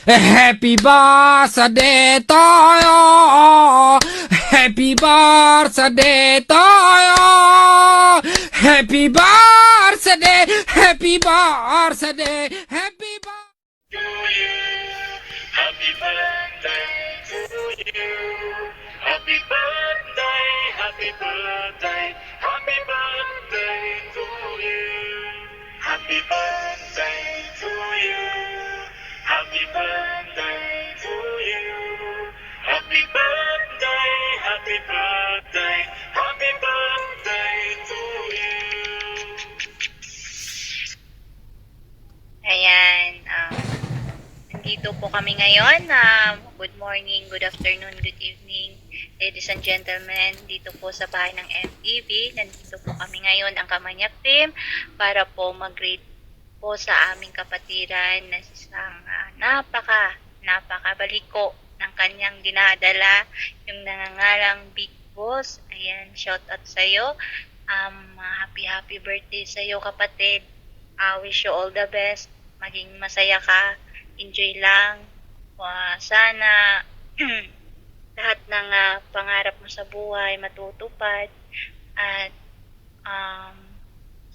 Happy birthday to you. Happy birthday to you. Happy birthday. Happy birthday. Happy birthday. To you. Happy birthday to you. Happy birthday, happy birthday, happy birthday to you. Happy birthday to you. Happy birthday to you. Happy birthday, happy birthday, happy birthday to you. Ayan, nandito po kami ngayon. Good morning, good afternoon, good evening, ladies and gentlemen, dito po sa bahay ng MTV. Nandito po kami ngayon, ang Kamanyak team, para po mag-grade po sa aming kapatiran na isang napakabaliko ng kanyang dinadala, yung nangangalang Big Boss. Ayan, shout out sa'yo. Happy birthday sa'yo, kapatid. Wish you all the best. Maging masaya ka. Enjoy lang. Sana lahat ng pangarap mo sa buhay matutupad. At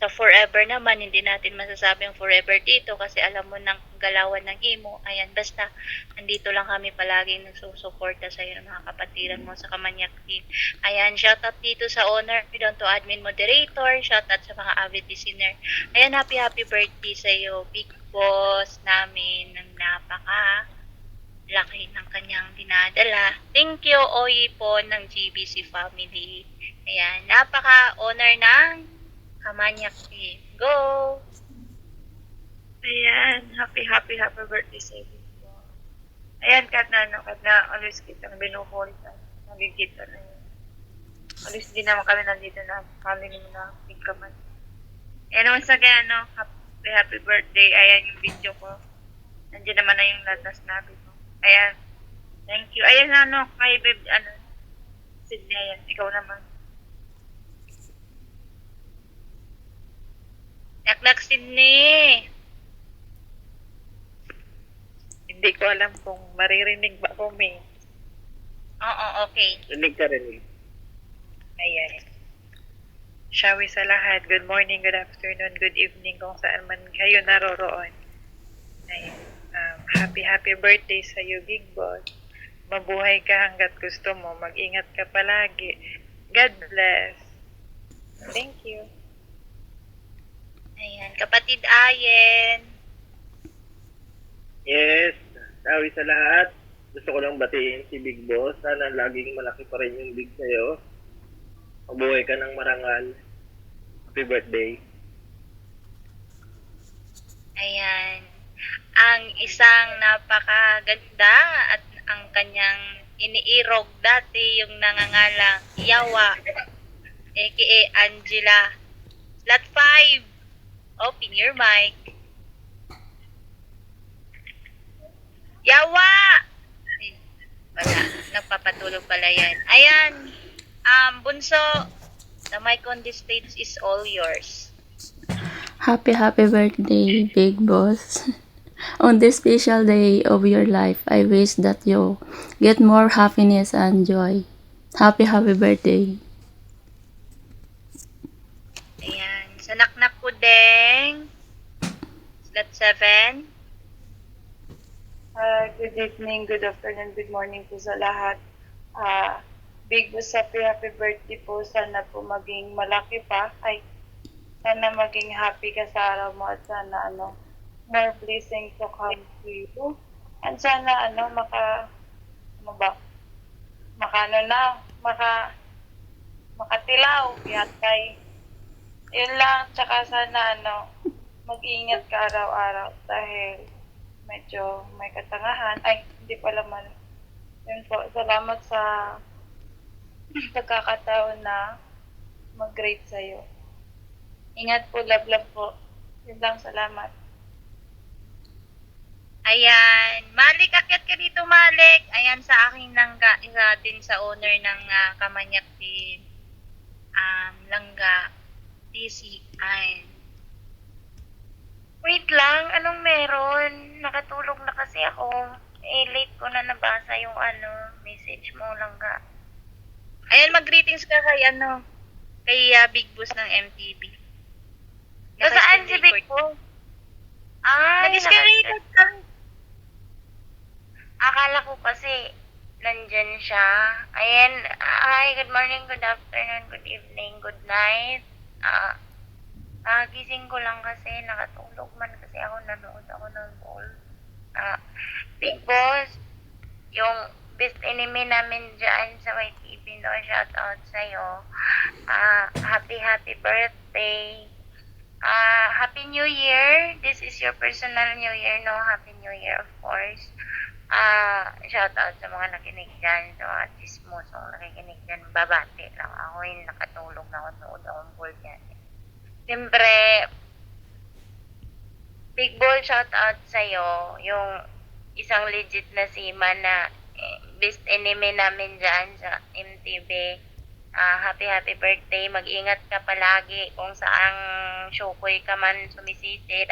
sa forever naman, hindi natin masasabing forever dito kasi alam mo ng galawan ng imo. Ayan, basta nandito lang kami palaging nagsusuporta sa iyo ng mga kapatiran mo sa Kamanyak team. Ayan, shoutout dito sa owner, doon to admin moderator, shoutout sa mga avid listener. Ayan, happy birthday sa iyo, Big Boss namin, ng laki ng kanyang dinadala. Thank you, Oyi po ng GBC family. Ayan, napaka-honor ng Kamanyak team. Go! Ayan, happy birthday sa iyo. Ayan, kat na alis kitang binuholitan. Nagigita na yun. Alis din naman kami nandito na family mo na pigkaman. Ayan, once again, happy birthday. Ayan yung video ko. Nandiyan naman na yung lahat na sinabi ko. Ayan, thank you. Ayan, kay babe, Sydney, ayan, ikaw naman. Naklak Sydney! Hindi ko alam kung maririnig ba ko, May. Oo, okay. Rinig ka rin. Ayan. Shawi sa lahat. Good morning, good afternoon, good evening kung saan man kayo naroroon. Ayan. Happy birthday sa iyo, Big Boss. Mabuhay ka hanggat gusto mo. Mag-ingat ka palagi. God bless. Thank you. Ayan, kapatid Ayen. Yes, sawi sa lahat. Gusto ko lang batiin si Big Boss. Sana laging malaki pa rin yung big sa'yo. Mabuhay ka ng marangal. Happy birthday. Ayan. Ang isang napakaganda at ang kanyang iniirog dati yung nangangalang Yawa, aka Angela. Slot 5. Open your mic. Yawa! Ay, wala. Nagpapatulog pala yan. Ayan. Bunso, the mic on this stage is all yours. Happy birthday, Big Boss. On this special day of your life, I wish that you get more happiness and joy. Happy birthday. Ayan. Sa naknak ko ding. Slot 7. Good evening, good afternoon, good morning po sa lahat. Big Boss, happy birthday po. Sana po maging malaki pa. Sana maging happy ka sa araw mo at sana more blessings to come to you. And sana makatilaw. Yan kay, yun lang. Tsaka sana mag-ingat ka araw-araw dahil medyo may katangahan. Hindi pala man. Yun po, salamat sa pagkakataon na mag-grade sa'yo. Ingat po, love po. Yun lang, salamat. Ayan. Malik, akyat ka dito, Malik. Ayan, sa aking langga. Isa din sa owner ng Kamanyak team. Langga. TC. Ayan. Wait lang. Anong meron? Nakatulog na kasi ako. late ko na nabasa yung message mo lang ka. Ayan, mag-greetings ka kay Big Boss ng MTV. Saan si Big Boss? Ay, Nag-disconnected ka. akala ko kasi nandyan siya. Ayan, hi, good morning, good afternoon, good evening, good night. Gising ko lang kasi, nakatulog man kasi ako, nanood ako ng ball. Big Boss, yung best enemy namin dyan sa YTV, no, shout out sa'yo. Happy birthday. Happy New Year. This is your personal New Year, no? Happy New Year, of course. Shout out sa mga nakinig dyan, sa mga chismosong nakikinig dyan. Babati lang ako, yung nakatulog na ako, nood akong ball dyan. Siyempre, Big Ball, shout out sa'yo, yung isang legit na sima na best enemy namin dyan sa MTV. Happy birthday. Mag-ingat ka palagi kung saang syukoy ka man sumisisid.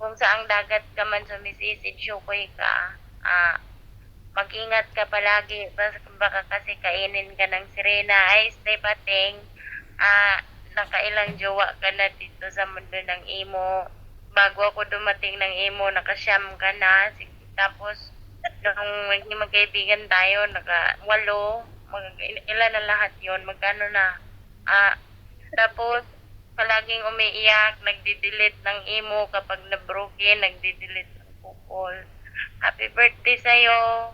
Kung saang dagat ka man sumisisid, syukoy ka. Mag-ingat ka palagi. Baka kasi kainin ka ng sirena. Pating. Nakailang jowa ka na dito sa mundo ng imo. Bago ako dumating ng imo, nakasyam ka na. Tapos, nung magkaibigan tayo, naka-8. Ilan na lahat yon, magkano na. Tapos, palaging umiiyak, nagdi-delete ng imo kapag na-broken, nagdi-delete ng kupol. Happy birthday sa'yo.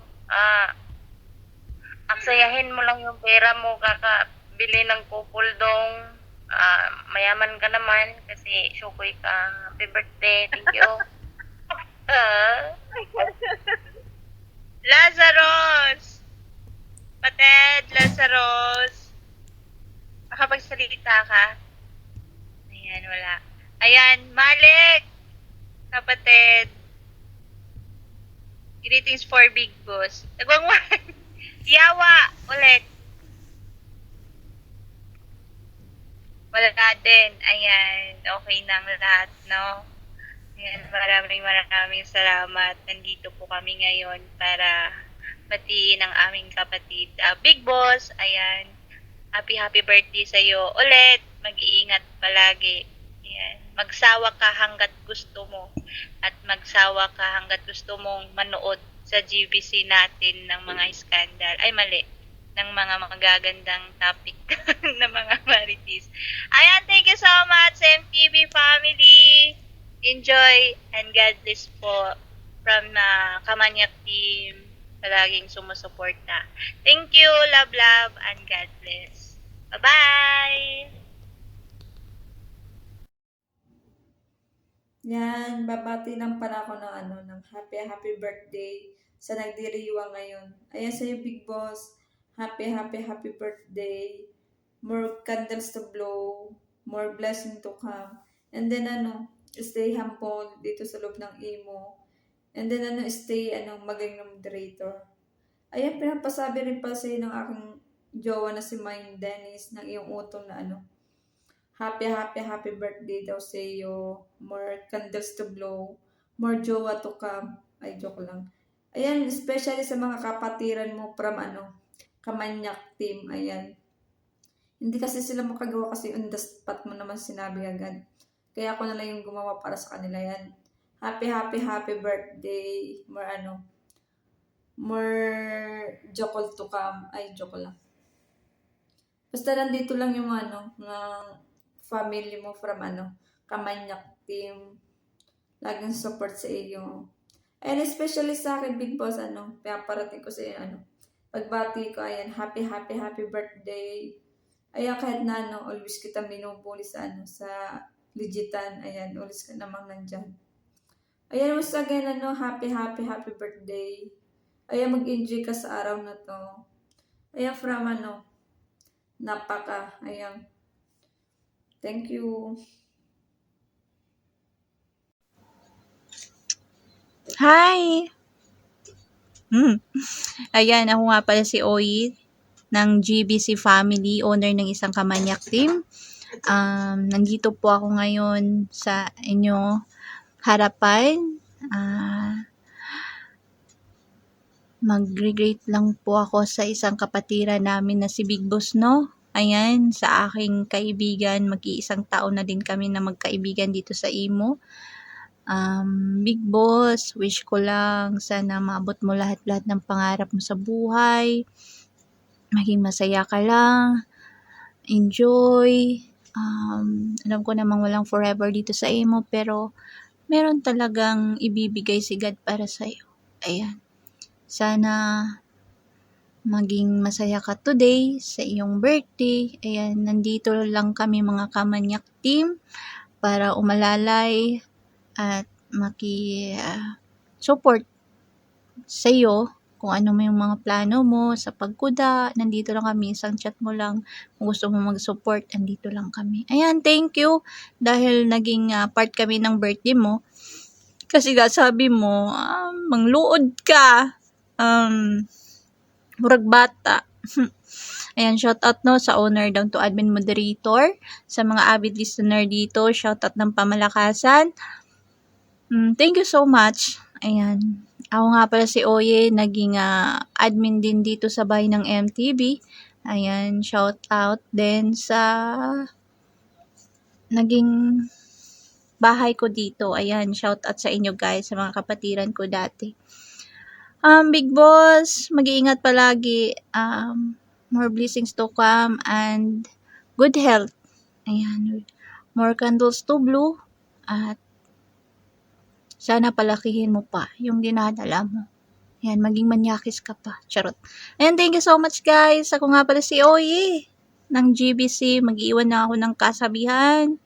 Aksayahin mo lang yung pera mo, kakabili ng kupol dong. Mayaman ka naman kasi syukoy ka. Happy birthday, thank you. Lazarus! Pated, Lazarus! Makapagsalita ka? Ayan, wala. Ayan, Malik! Kapatid. Greetings for Big Boss. Nagwangwan! Yawa! Ulit. Wala din. Ayan, okay na ang lahat, no? Ayan, maraming salamat. Nandito po kami ngayon para batiin ang aming kapatid. Big Boss, ayan. Happy birthday sa'yo. Ulit, mag-iingat palagi. Ayan. Magsawa ka hanggat gusto mo. At magsawa ka hanggat gusto mong manood sa GBC natin ng mga skandal. Ay, mali. Ng mga magagandang topic ng mga marites. Ayan, thank you so much, MTV family. Enjoy and God bless po from Kamanyak team. Palaging sumusuporta. Thank you, love, and God bless. Bye-bye! Yan, babati lang pala ako ng happy birthday sa nagdiriwang ngayon. Ayan sa'yo, Big Boss. Happy birthday. More candles to blow. More blessing to come. And then stay humble dito sa loob ng imo. And then stay maging moderator. Ayan, pinapasabi rin pa sa'yo ng aking jowa na si Mine Dennis ng iyong utong na happy birthday daw sa iyo. More candles to blow. More jowa to come. Ay, joke lang. Ayan, especially sa mga kapatiran mo from Kamanyak team. Ayan. Hindi kasi sila makagawa kasi on the spot mo naman sinabi agad. Kaya ako na lang yung gumawa para sa kanila yan. Happy birthday. More joke to come. Ay, joke lang. Basta nandito lang yung ng family mo from Kamanyak team. Laging support sa iyo. And especially sa akin, Big Boss, pinaparating ko sa iyo, pagbati ko, ayan, happy birthday. Ayan, kahit na always kita minubuli sa sa legitan, ayan, always ka namang nandyan. Ayan, once again, happy birthday. Ayan, mag-enjoy ka sa araw na to. Ayan, from napaka, ayan. Thank you. Hi! Ayan, ako nga pala si Oyi ng GBC Family, owner ng isang Kamanyak team. Nandito po ako ngayon sa inyo harapan. Mag-greet lang po ako sa isang kapatiran namin na si Big Boss, no? Ayan, sa aking kaibigan, mag-iisang taon na din kami na magkaibigan dito sa Imo. Big Boss, wish ko lang sana maabot mo lahat-lahat ng pangarap mo sa buhay. Maging masaya ka lang. Enjoy. Alam ko namang walang forever dito sa Imo, pero meron talagang ibibigay si God para sa'yo. Ayan. Sana maging masaya ka today sa iyong birthday. Ayan, nandito lang kami mga Kamanyak team para umalalay at support sa iyo kung ano mo yung mga plano mo sa pagkuda. Nandito lang kami, isang chat mo lang. Kung gusto mo mag-support, nandito lang kami. Ayan, thank you dahil naging part kami ng birthday mo. Kasi sabi mo, mangluod ka. Murag bata. Ayan, shoutout no sa owner down to admin moderator. Sa mga avid listener dito, shoutout ng pamalakasan. Thank you so much. Ayan. Ako nga pala si Oye, naging admin din dito sa bahay ng MTV. Ayan, shoutout din sa naging bahay ko dito. Ayan, shoutout sa inyo guys, sa mga kapatiran ko dati. Big Boss, mag-iingat palagi. More blessings to come and good health. Ayan. More candles to blow. At sana palakihin mo pa yung dinadala mo. Ayan, maging manyakis ka pa. Charot. Ayan, thank you so much guys. Ako nga pala si Oye ng GBC. Mag-iwan na ako ng kasabihan.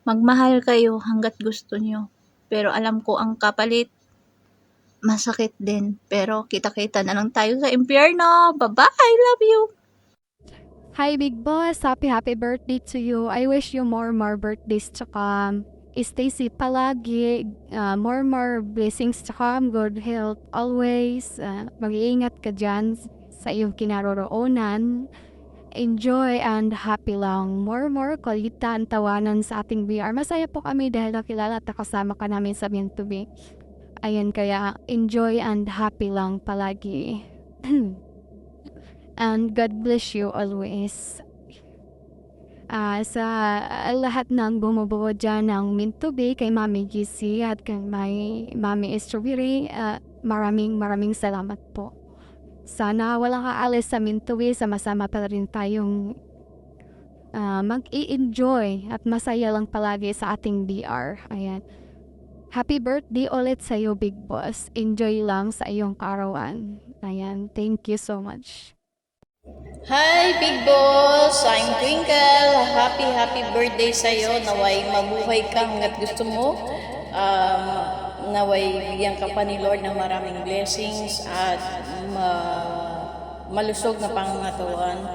Magmahal kayo hanggat gusto nyo. Pero alam ko ang kapalit, masakit din. Pero kita-kita na lang tayo sa impyerno. Bye-bye. I love you. Hi, Big Boss. Happy birthday to you. I wish you more birthdays to come. Stay safe palagi. More blessings to come. Good health always. Mag-iingat ka dyan sa iyong kinaroroonan. Enjoy and happy lang. More kulitan, tawanan sa ating VR. Masaya po kami dahil nakilala at nakasama ka namin sa Mintubi. Ayan, kaya enjoy and happy lang palagi. And God bless you always. Sa lahat ng bumubuo dyan ng Mintubi, kay Mami GC at kay Mami Strawberry, maraming salamat po. Sana walang kaalis sa Mintubi, sama-sama pa rin tayong mag-i-enjoy at masaya lang palagi sa ating VR. Ayan. Happy birthday ulit sa iyo, Big Boss. Enjoy lang sa iyong kaarawan. Ayan, thank you so much. Hi, Big Boss! I'm Twinkle. Happy birthday sa iyo. Naway mabuhay ka hanggat gusto mo. Naway bigyan ka pa ni Lord ng maraming blessings at malusog na pangangatawan.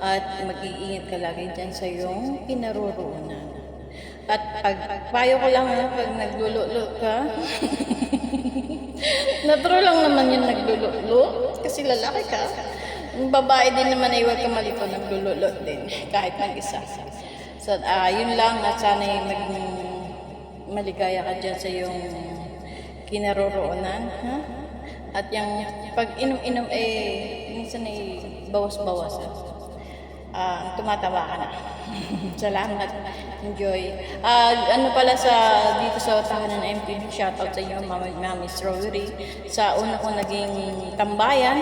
At mag-iingat ka lagi dyan sa iyong kinaroroonan. At payo ko lang pag naglululo ka, natural lang naman yung naglululo kasi lalaki ka. Yung babae din naman ay huwag ka malito, naglululo din kahit mag-isa. So, yun lang at sana maging maligaya ka dyan sa iyong kinaroroonan. Ha? At yung pag inom-inom minsan ay bawas-bawas. Tumatawa ka na. Salamat. Enjoy. Ano pala dito sa tahanan ng MTV, shoutout sa inyo, Mami Strawberry. Sa una ko naging tambayan,